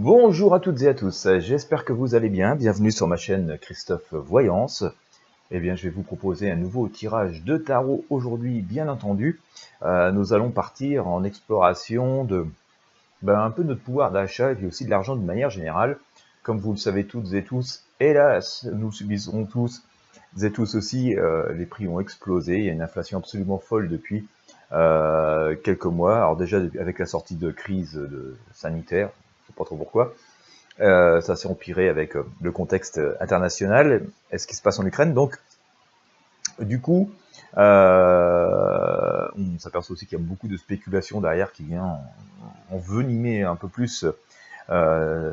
Bonjour à toutes et à tous, j'espère que vous allez bien. Bienvenue sur ma chaîne Christophe Voyance. Eh bien, je vais vous proposer un nouveau tirage de tarot aujourd'hui, bien entendu. Nous allons partir en exploration de un peu notre pouvoir d'achat et puis aussi de l'argent de manière générale. Comme vous le savez toutes et tous, hélas, nous subissons tous et tous aussi, les prix ont explosé. Il y a une inflation absolument folle depuis quelques mois. Alors déjà, avec la sortie de crise sanitaire, je ne sais pas trop pourquoi, ça s'est empiré avec le contexte international et ce qui se passe en Ukraine. Donc, du coup, on s'aperçoit aussi qu'il y a beaucoup de spéculation derrière qui vient envenimer un peu plus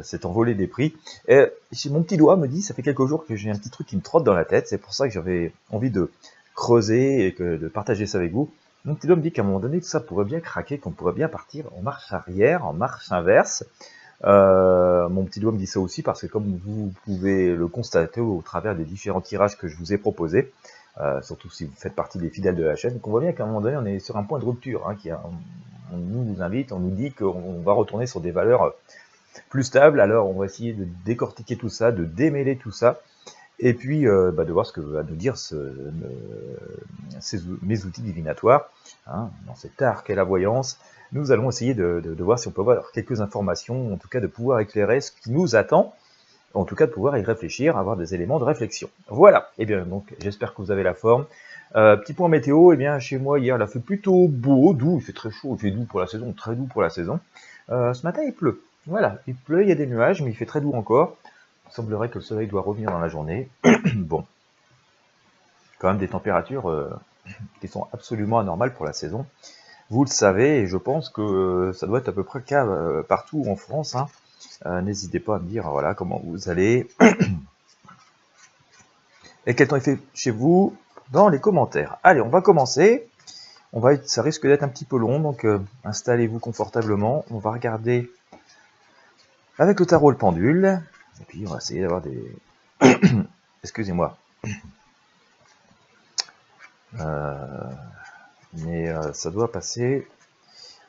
cette envolée des prix. Et mon petit doigt me dit, ça fait quelques jours que j'ai un petit truc qui me trotte dans la tête, c'est pour ça que j'avais envie de creuser et de partager ça avec vous. Mon petit doigt me dit qu'à un moment donné, tout ça pourrait bien craquer, qu'on pourrait bien partir en marche arrière, en marche inverse. Mon petit doigt me dit ça aussi parce que comme vous pouvez le constater au travers des différents tirages que je vous ai proposés, surtout si vous faites partie des fidèles de la chaîne, qu'on voit bien qu'à un moment donné on est sur un point de rupture, hein, on nous invite, on nous dit qu'on va retourner sur des valeurs plus stables. Alors on va essayer de décortiquer tout ça, de démêler tout ça, et puis de voir ce que va nous dire mes outils divinatoires, hein, dans cet art qu'est la voyance. Nous allons essayer de voir si on peut avoir quelques informations, en tout cas de pouvoir éclairer ce qui nous attend, en tout cas de pouvoir y réfléchir, avoir des éléments de réflexion. Voilà, et bien donc j'espère que vous avez la forme. Petit point météo, et bien chez moi hier il a fait plutôt beau, doux, il fait très chaud, il fait doux pour la saison, très doux pour la saison. Ce matin il pleut, voilà, il pleut, il y a des nuages, mais il fait très doux encore. Il semblerait que le soleil doit revenir dans la journée. Bon, quand même des températures qui sont absolument anormales pour la saison. Vous le savez, et je pense que ça doit être à peu près le cas partout en France, hein. N'hésitez pas à me dire voilà comment vous allez et quel temps il fait chez vous dans les commentaires. Allez, on va commencer. Ça risque d'être un petit peu long, donc installez-vous confortablement. On va regarder avec le tarot le pendule, et puis on va essayer d'avoir des... Excusez-moi. Mais ça doit passer.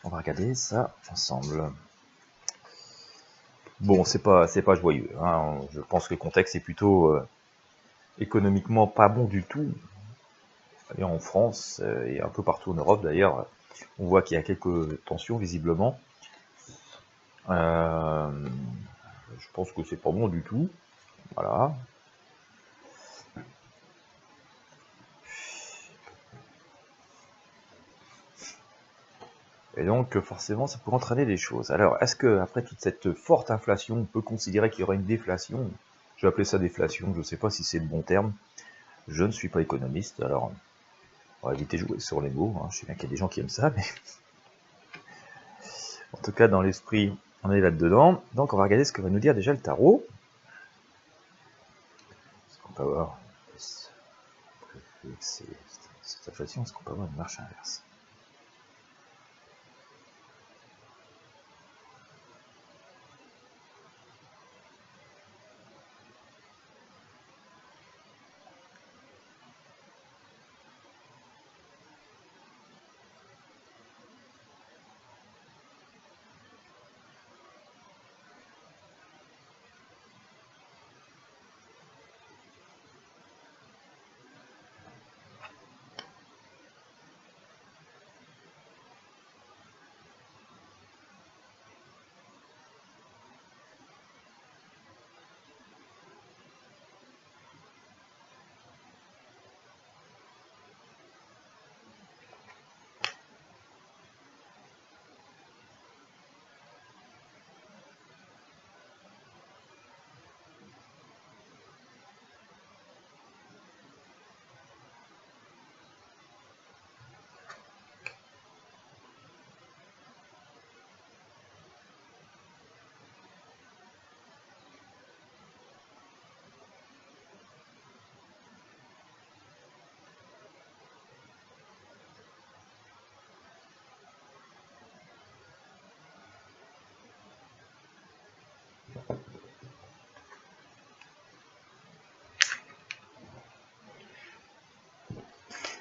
On va regarder ça ensemble. Bon, c'est pas joyeux, hein. Je pense que le contexte est plutôt économiquement pas bon du tout. Et en France et un peu partout en Europe d'ailleurs, on voit qu'il y a quelques tensions visiblement. Je pense que c'est pas bon du tout. Voilà. Et donc forcément ça peut entraîner des choses. Alors est-ce que après toute cette forte inflation, on peut considérer qu'il y aura une déflation? Je vais appeler ça déflation, je ne sais pas si c'est le bon terme. Je ne suis pas économiste, alors on va éviter de jouer sur les mots, hein. Je sais bien qu'il y a des gens qui aiment ça, mais en tout cas dans l'esprit on est là-dedans. Donc on va regarder ce que va nous dire déjà le tarot. Est-ce qu'on peut avoir cette inflation, est-ce qu'on peut avoir une marche inverse?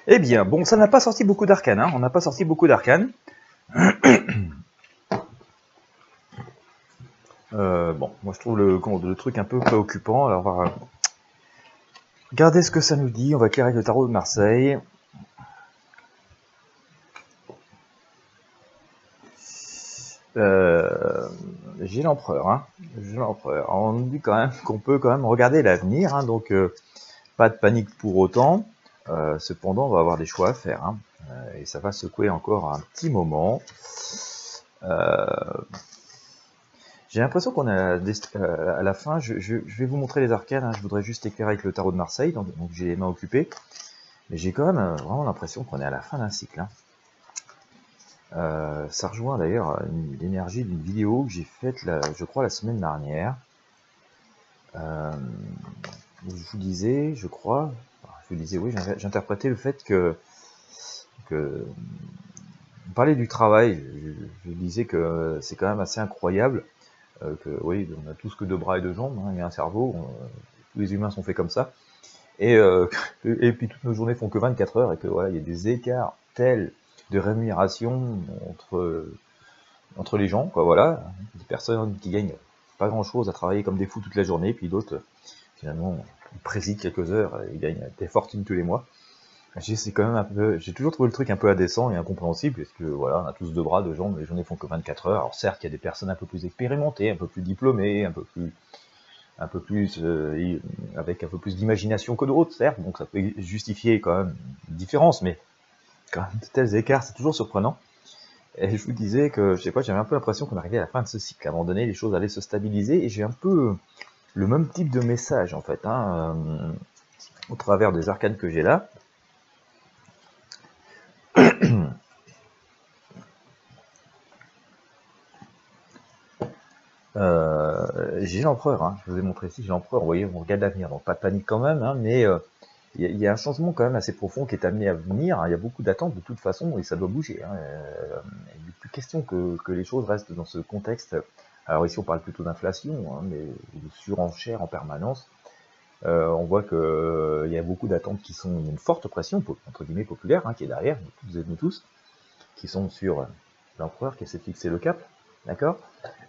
Eh bien, bon, ça n'a pas sorti beaucoup d'arcanes, hein. On n'a pas sorti beaucoup d'arcanes. Bon, moi je trouve le truc un peu préoccupant. Alors on va regarder ce que ça nous dit. On va éclairer avec le tarot de Marseille. J'ai l'empereur, hein. J'ai l'empereur. On nous dit quand même qu'on peut quand même regarder l'avenir, hein, donc pas de panique pour autant. Cependant, on va avoir des choix à faire, hein, et ça va secouer encore un petit moment. J'ai l'impression qu'on a à la fin. Je vais vous montrer les arcanes. Hein, je voudrais juste éclairer avec le tarot de Marseille, donc j'ai les mains occupées. Mais j'ai quand même vraiment l'impression qu'on est à la fin d'un cycle. Hein. Ça rejoint d'ailleurs l'énergie d'une vidéo que j'ai faite, je crois, la semaine dernière. Je vous disais, je crois, oui, j'interprétais le fait que on parlait du travail. Je disais que c'est quand même assez incroyable que, oui, on a tous que 2 bras et 2 jambes, hein, et un cerveau. Tous les humains sont faits comme ça. Et puis toutes nos journées font que 24 heures et que voilà, il y a des écarts tels de rémunération entre les gens, quoi, voilà. Des personnes qui gagnent pas grand chose à travailler comme des fous toute la journée, puis d'autres, finalement, ils président quelques heures et ils gagnent des fortunes tous les mois. C'est quand même un peu, j'ai toujours trouvé le truc un peu indécent et incompréhensible, parce que voilà, on a tous 2 bras, 2 jambes, les journées font que 24 heures. Alors certes, il y a des personnes un peu plus expérimentées, un peu plus diplômées, avec un peu plus d'imagination que d'autres, certes, donc ça peut justifier quand même une différence, mais quand même de tels écarts, c'est toujours surprenant. Et je vous disais que, je sais pas, j'avais un peu l'impression qu'on arrivait à la fin de ce cycle. À un moment donné, les choses allaient se stabiliser, et j'ai un peu le même type de message, en fait, hein, au travers des arcanes que j'ai là. J'ai l'empereur, hein, je vous ai montré ici, j'ai l'empereur, vous voyez, on regarde l'avenir, donc pas de panique quand même, hein, mais il y a un changement quand même assez profond qui est amené à venir, hein, il y a beaucoup d'attentes de toute façon, et ça doit bouger. Hein, il n'est plus question que les choses restent dans ce contexte. Alors ici on parle plutôt d'inflation, hein, mais de surenchère en permanence. On voit qu'il y a beaucoup d'attentes qui sont, il y a une forte pression, entre guillemets, populaire, hein, qui est derrière, vous êtes nous tous, qui sont sur l'empereur qui essaie de fixer le cap, d'accord,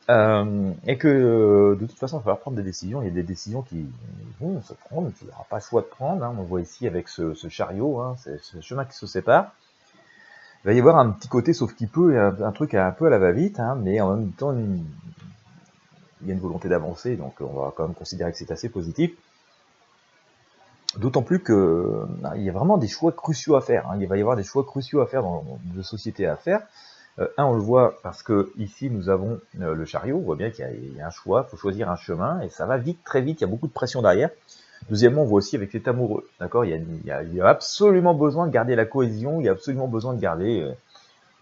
et que de toute façon il va falloir prendre des décisions. Il y a des décisions qui vont se prendre, qu'il n'y aura pas le choix de prendre, hein. On voit ici avec ce chariot, hein, ce chemin qui se sépare. Il va y avoir un petit côté sauf qu'il peut, un truc un peu à la va-vite, hein, mais en même temps il y a une volonté d'avancer, donc on va quand même considérer que c'est assez positif. D'autant plus que il y a vraiment des choix cruciaux à faire, hein. Il va y avoir des choix cruciaux à faire de société à faire. On le voit parce que ici nous avons le chariot, on voit bien qu'il y a un choix, il faut choisir un chemin, et ça va vite, très vite, il y a beaucoup de pression derrière. Deuxièmement, on voit aussi avec cet amoureux, d'accord, il y a absolument besoin de garder la cohésion, il y a absolument besoin de garder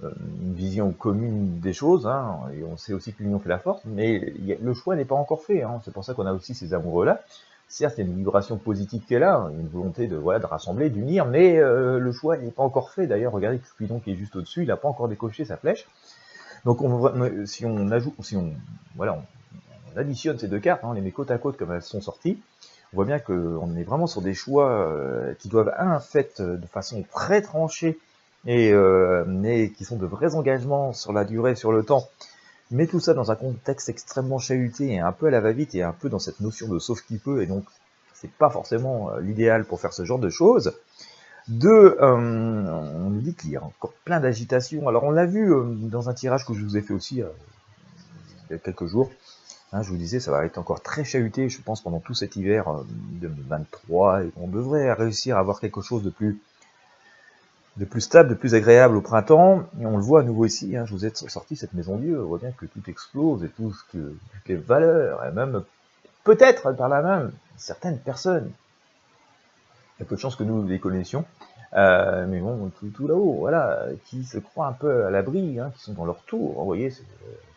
une vision commune des choses, hein, et on sait aussi que l'union fait la force, mais le choix n'est pas encore fait, hein. C'est pour ça qu'on a aussi ces amoureux-là. Certes, il y a une vibration positive qui est là, une volonté de rassembler, d'unir, mais le choix n'est pas encore fait. D'ailleurs, regardez Cupidon qui est juste au-dessus, il n'a pas encore décoché sa flèche. Donc, si on additionne ces deux cartes, hein, on les met côte à côte comme elles sont sorties, on voit bien qu'on est vraiment sur des choix qui doivent, fait de façon très tranchée, mais qui sont de vrais engagements sur la durée, sur le temps. Mais tout ça dans un contexte extrêmement chahuté et un peu à la va-vite et un peu dans cette notion de sauf qui peut, et donc c'est pas forcément l'idéal pour faire ce genre de choses. On nous dit qu'il y a encore plein d'agitation. Alors on l'a vu dans un tirage que je vous ai fait aussi il y a quelques jours. Hein, je vous disais, ça va être encore très chahuté, je pense, pendant tout cet hiver 2023, et on devrait réussir à avoir quelque chose de plus stable, de plus agréable au printemps. Et on le voit à nouveau ici, hein, je vous ai sorti cette maison Dieu, on voit bien que tout explose, et toutes les valeurs, et même, peut-être par là même, certaines personnes, il y a peu de chances que nous les connaissions, mais bon, tout là-haut, voilà, qui se croient un peu à l'abri, hein, qui sont dans leur tour, vous voyez, c'est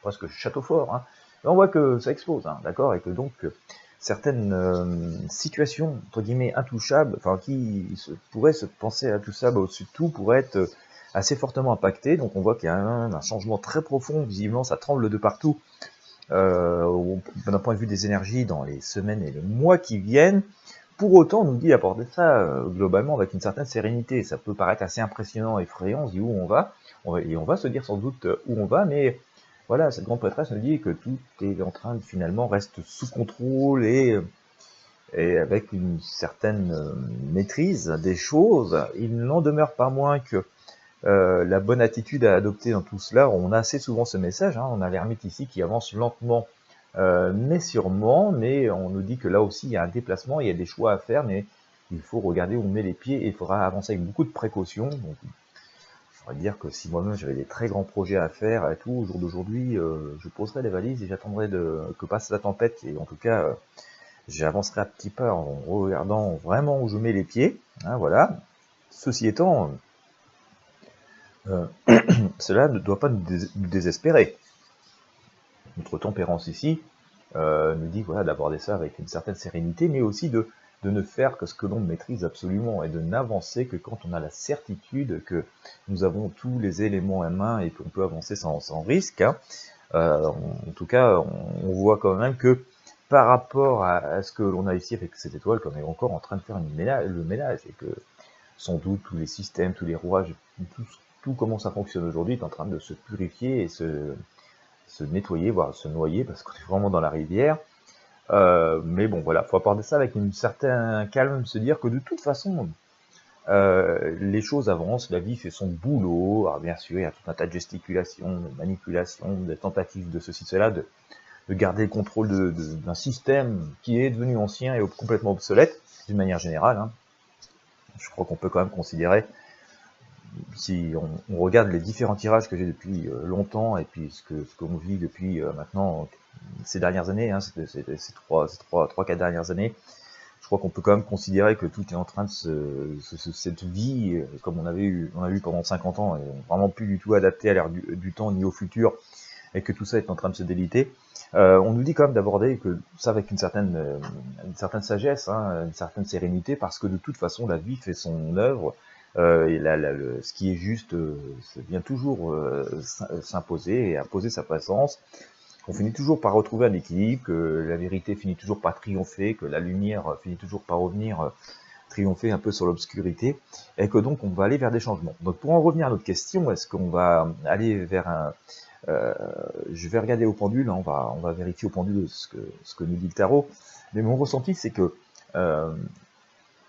presque château fort, hein. Et on voit que ça explose, hein, d'accord, et que donc certaines situations, entre guillemets, intouchables, enfin, pourraient se penser intouchables au-dessus de tout, pourraient être assez fortement impactées. Donc on voit qu'il y a un changement très profond, visiblement ça tremble de partout, d'un point de vue des énergies dans les semaines et les mois qui viennent. Pour autant, on nous dit apporter ça globalement avec une certaine sérénité. Ça peut paraître assez impressionnant, effrayant, on se dit où on va, et on va se dire sans doute où on va, mais voilà, cette grande prêtresse nous dit que tout est en train de finalement reste sous contrôle et avec une certaine maîtrise des choses. Il n'en demeure pas moins que la bonne attitude à adopter dans tout cela, on a assez souvent ce message, hein, on a l'ermite ici qui avance lentement mais sûrement, mais on nous dit que là aussi il y a un déplacement, il y a des choix à faire, mais il faut regarder où on met les pieds et il faudra avancer avec beaucoup de précautions. Donc, je pourrais dire que si moi-même j'avais des très grands projets à faire et tout, au jour d'aujourd'hui, je poserais les valises et j'attendrai que passe la tempête, et en tout cas, j'avancerai à petits pas en regardant vraiment où je mets les pieds, hein, voilà. Ceci étant, euh, cela ne doit pas nous désespérer. Notre tempérance ici nous dit voilà, d'aborder ça avec une certaine sérénité, mais aussi de ne faire que ce que l'on maîtrise absolument et de n'avancer que quand on a la certitude que nous avons tous les éléments en main et qu'on peut avancer sans risque. Hein. En tout cas, on voit quand même que par rapport à ce que l'on a ici avec cette étoile, qu'on est encore en train de faire le ménage, et que sans doute tous les systèmes, tous les rouages, tout comment ça fonctionne aujourd'hui est en train de se purifier et se nettoyer, voire se noyer, parce qu'on est vraiment dans la rivière. Mais bon, voilà, faut aborder ça avec un certain calme, se dire que de toute façon, les choses avancent, la vie fait son boulot. Alors bien sûr, il y a tout un tas de gesticulations, de manipulations, de tentatives de ceci, cela, de garder le contrôle d'un système qui est devenu ancien et complètement obsolète, d'une manière générale. Hein. Je crois qu'on peut quand même considérer, si on regarde les différents tirages que j'ai depuis longtemps, et puis ce qu'on vit depuis maintenant ces dernières années, hein, ces 3-4 dernières années, je crois qu'on peut quand même considérer que tout est en train de cette vie, comme on a eu pendant 50 ans, est vraiment plus du tout adapté à l'ère du temps ni au futur, et que tout ça est en train de se déliter. On nous dit quand même d'aborder que ça avec une certaine sagesse, hein, une certaine sérénité, parce que de toute façon la vie fait son œuvre, et ce qui est juste vient toujours s'imposer et imposer sa présence. On finit toujours par retrouver un équilibre, que la vérité finit toujours par triompher, que la lumière finit toujours par revenir triompher un peu sur l'obscurité, et que donc on va aller vers des changements. Donc pour en revenir à notre question, est-ce qu'on va aller vers un... je vais regarder au pendule, hein, on va vérifier au pendule ce que nous dit le tarot, mais mon ressenti c'est que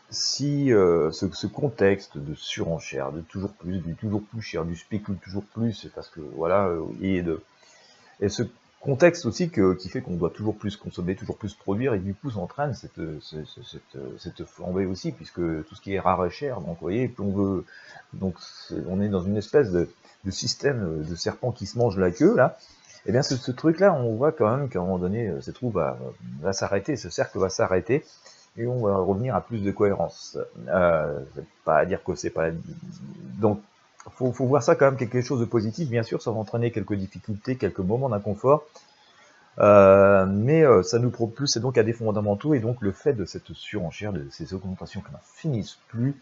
si ce contexte de surenchère, de toujours plus, du toujours plus cher, du spécule toujours plus, parce que voilà, et ce contexte aussi qui fait qu'on doit toujours plus consommer, toujours plus produire, et du coup ça entraîne cette flambée aussi, puisque tout ce qui est rare et cher, donc vous voyez, plus on veut, donc on est dans une espèce de système de serpent qui se mange la queue, là. Et bien ce truc-là, on voit quand même qu'à un moment donné, cette roue va s'arrêter, ce cercle va s'arrêter, et on va revenir à plus de cohérence. Pas à dire que c'est pas... Donc, faut voir ça quand même quelque chose de positif. Bien sûr, ça va entraîner quelques difficultés, quelques moments d'inconfort, mais ça nous propulse donc à des fondamentaux, et donc le fait de cette surenchère, de ces augmentations qui n'en finissent plus,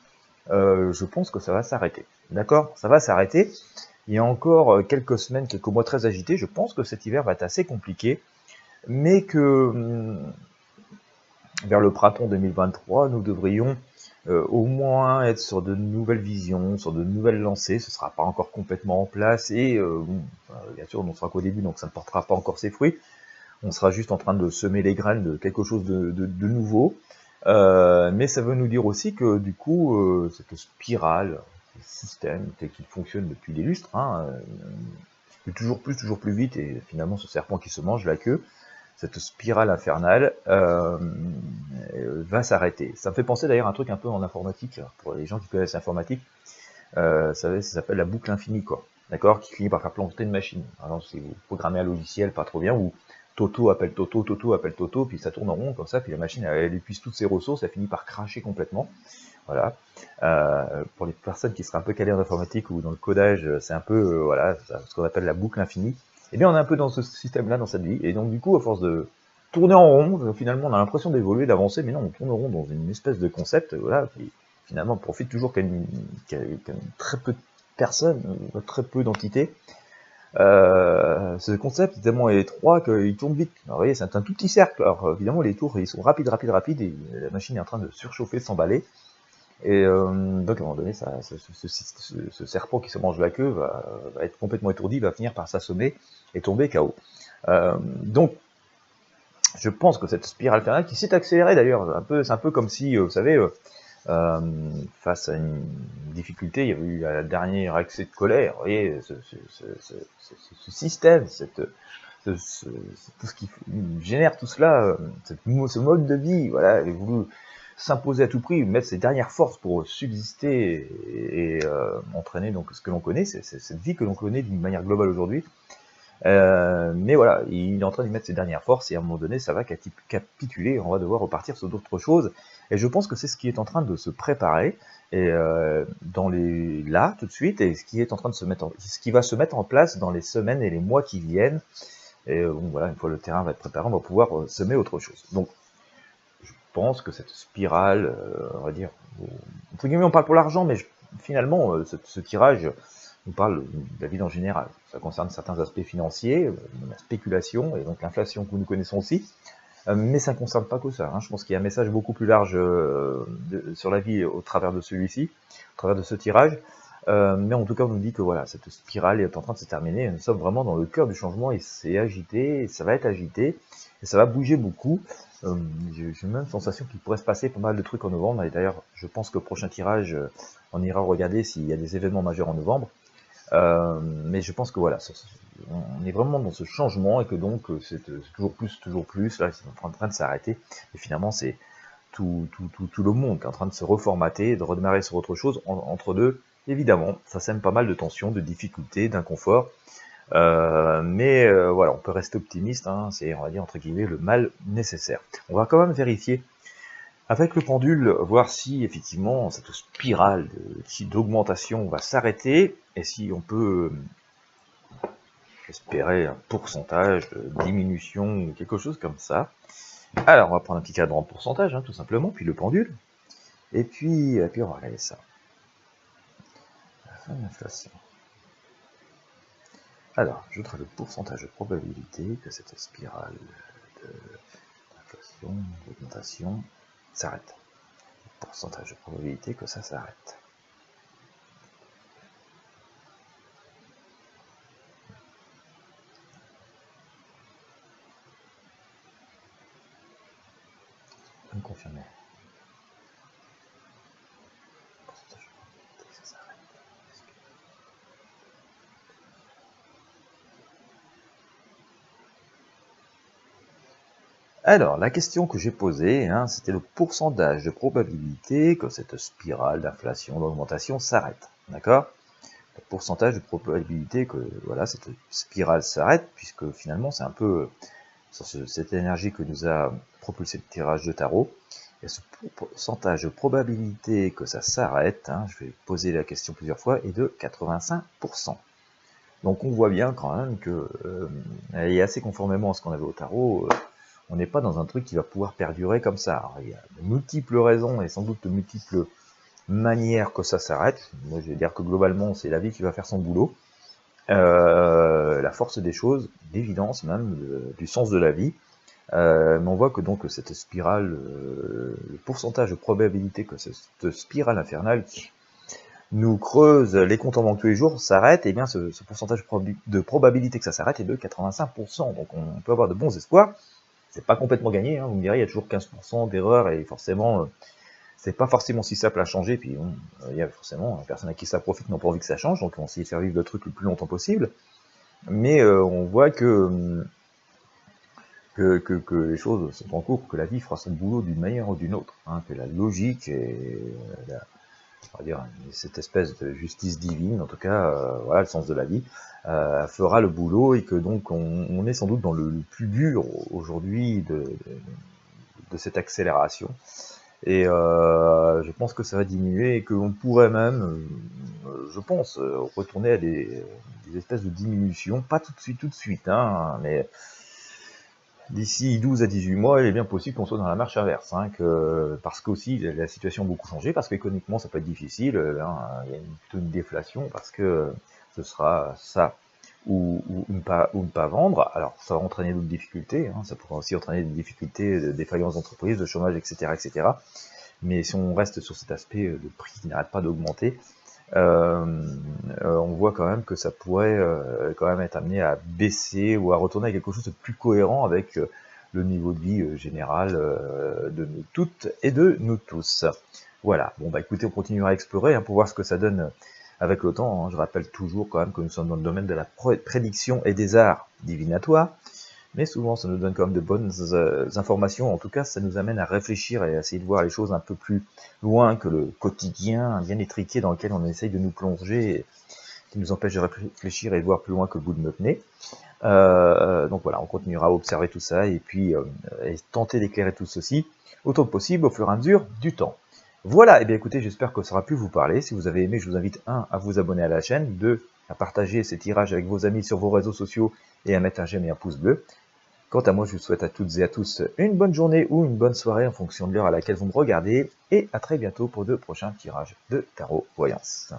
je pense que ça va s'arrêter. D'accord ? Ça va s'arrêter. Il y a encore quelques semaines, quelques mois très agités. Je pense que cet hiver va être assez compliqué, mais que vers le printemps 2023, nous devrions au moins être sur de nouvelles visions, sur de nouvelles lancées. Ce ne sera pas encore complètement en place, et bien sûr, on ne sera qu'au début, donc ça ne portera pas encore ses fruits. On sera juste en train de semer les graines de quelque chose de nouveau. Mais ça veut nous dire aussi que du coup, cette spirale, ce système tel qu'il fonctionne depuis des lustres, hein, toujours plus vite, et finalement ce serpent qui se mange la queue, cette spirale infernale va s'arrêter. Ça me fait penser d'ailleurs à un truc un peu en informatique, pour les gens qui connaissent l'informatique, ça s'appelle la boucle infinie, quoi. D'accord, qui finit par faire planter une machine. Alors si vous programmez un logiciel pas trop bien, ou Toto appelle Toto, Toto appelle Toto, puis ça tourne en rond comme ça, puis la machine elle épuise toutes ses ressources, elle finit par cracher complètement. Voilà. Pour les personnes qui seraient un peu calées en informatique ou dans le codage, c'est un peu voilà, ce qu'on appelle la boucle infinie. Et bien on est un peu dans ce système-là dans cette vie, et donc du coup à force de tourner en rond, finalement on a l'impression d'évoluer, d'avancer, mais non, on tourne en rond dans une espèce de concept, voilà, qui finalement profite toujours qu'à très peu de personnes, très peu d'entités. Ce concept est tellement étroit qu'il tourne vite. Alors, vous voyez, c'est un tout petit cercle. Alors évidemment, les tours, ils sont rapides, et la machine est en train de surchauffer, de s'emballer. Et donc à un moment donné, ce serpent qui se mange la queue va être complètement étourdi, va finir par s'assommer et tomber KO. Donc je pense que cette spirale infernale qui s'est accélérée d'ailleurs, c'est un peu comme si, vous savez, face à une difficulté, il y avait eu la dernière accès de colère, vous voyez, ce système, tout ce qui génère tout cela, ce mode de vie, voilà, il a voulu s'imposer à tout prix, mettre ses dernières forces pour subsister et entraîner donc ce que l'on connaît, c'est cette vie que l'on connaît d'une manière globale aujourd'hui. Mais voilà, il est en train d'y mettre ses dernières forces et à un moment donné, ça va capituler, on va devoir repartir sur d'autres choses. Et je pense que c'est ce qui est en train de se préparer et là tout de suite, et ce qui est en train de ce qui va se mettre en place dans les semaines et les mois qui viennent. Et bon, voilà, une fois le terrain va être préparé, on va pouvoir semer autre chose. Donc, je pense que cette spirale, on va dire, entre guillemets, on parle pour l'argent, mais finalement, ce tirage nous parle de la vie en général. Ça concerne certains aspects financiers, la spéculation, et donc l'inflation que nous connaissons aussi. Mais ça ne concerne pas que ça. Hein. Je pense qu'il y a un message beaucoup plus large sur la vie au travers de celui-ci, au travers de ce tirage. Mais en tout cas, on nous dit que voilà, cette spirale est en train de se terminer. Nous sommes vraiment dans le cœur du changement et c'est agité, et ça va être agité, et ça va bouger beaucoup. J'ai même la sensation qu'il pourrait se passer pas mal de trucs en novembre. Et d'ailleurs, je pense que le prochain tirage, on ira regarder s'il y a des événements majeurs en novembre. Mais je pense que voilà, on est vraiment dans ce changement et que donc c'est toujours plus, là c'est en train de s'arrêter. Et finalement, c'est tout le monde qui est en train de se reformater, de redémarrer sur autre chose. Entre deux, évidemment, ça sème pas mal de tensions, de difficultés, d'inconfort. Mais voilà, on peut rester optimiste, hein, c'est, on va dire, entre guillemets, le mal nécessaire. On va quand même vérifier avec le pendule, voir si effectivement cette spirale d'augmentation va s'arrêter et si on peut espérer un pourcentage de diminution ou quelque chose comme ça. Alors on va prendre un petit cadran de pourcentage, hein, tout simplement, puis le pendule, et puis on va regarder ça. La fin de l'inflation. Alors, je voudrais le pourcentage de probabilité que cette spirale d'inflation, d'augmentation, s'arrête. Le pourcentage de probabilité que ça s'arrête. Me confirmer. Pourcentage de probabilité que ça s'arrête. Alors, la question que j'ai posée, hein, c'était le pourcentage de probabilité que cette spirale d'inflation, d'augmentation s'arrête. D'accord? Le pourcentage de probabilité que voilà, cette spirale s'arrête, puisque finalement, c'est un peu cette énergie que nous a propulsé le tirage de tarot. Et ce pourcentage de probabilité que ça s'arrête, hein, je vais poser la question plusieurs fois, est de 85%. Donc on voit bien quand même que, et assez conformément à ce qu'on avait au tarot, on n'est pas dans un truc qui va pouvoir perdurer comme ça. Alors, il y a de multiples raisons et sans doute de multiples manières que ça s'arrête. Moi, je vais dire que globalement, c'est la vie qui va faire son boulot. La force des choses, d'évidence même, du sens de la vie. Mais on voit que donc cette spirale, le pourcentage de probabilité que cette spirale infernale qui nous creuse les comptes en banque tous les jours s'arrête, et bien ce pourcentage de probabilité que ça s'arrête est de 85%. Donc on peut avoir de bons espoirs. C'est pas complètement gagné, hein, vous me direz, il y a toujours 15% d'erreurs, et forcément, c'est pas forcément si simple à changer, puis bon, il y a forcément, les personnes à qui ça profite n'ont pas envie que ça change, donc on va essayer de faire vivre le truc le plus longtemps possible, mais on voit que les choses sont en cours, que la vie fera son boulot d'une manière ou d'une autre, hein, que la logique et on va dire, cette espèce de justice divine, en tout cas, voilà, le sens de la vie, fera le boulot, et que donc on est sans doute dans le plus dur aujourd'hui de cette accélération. Et je pense que ça va diminuer et qu'on pourrait même, je pense, retourner à des espèces de diminutions, pas tout de suite, hein, mais d'ici 12 à 18 mois, il est bien possible qu'on soit dans la marche inverse, hein, parce qu'aussi la situation a beaucoup changé, parce qu'économiquement ça peut être difficile, hein, il y a plutôt une déflation, parce que ce sera ça ou ne pas vendre. Alors ça va entraîner d'autres difficultés, hein, ça pourra aussi entraîner des difficultés de défaillance d'entreprise, de chômage, etc., etc. Mais si on reste sur cet aspect de prix qui n'arrête pas d'augmenter, on voit quand même que ça pourrait quand même être amené à baisser ou à retourner à quelque chose de plus cohérent avec le niveau de vie général de nous toutes et de nous tous. Voilà, bon bah écoutez, on continuera à explorer hein, pour voir ce que ça donne avec le temps. Hein. Je rappelle toujours quand même que nous sommes dans le domaine de la prédiction et des arts divinatoires, mais souvent ça nous donne quand même de bonnes informations. En tout cas, ça nous amène à réfléchir et à essayer de voir les choses un peu plus loin que le quotidien bien étriqué dans lequel on essaye de nous plonger, et qui nous empêche de réfléchir et de voir plus loin que le bout de notre nez. Donc voilà, on continuera à observer tout ça et puis et tenter d'éclairer tout ceci autant que possible au fur et à mesure du temps. Voilà, et bien écoutez, j'espère que ça aura pu vous parler. Si vous avez aimé, je vous invite 1 à vous abonner à la chaîne, 2 à partager ces tirages avec vos amis sur vos réseaux sociaux et à mettre un j'aime et un pouce bleu. Quant à moi, je vous souhaite à toutes et à tous une bonne journée ou une bonne soirée en fonction de l'heure à laquelle vous me regardez, et à très bientôt pour de prochains tirages de tarot voyance.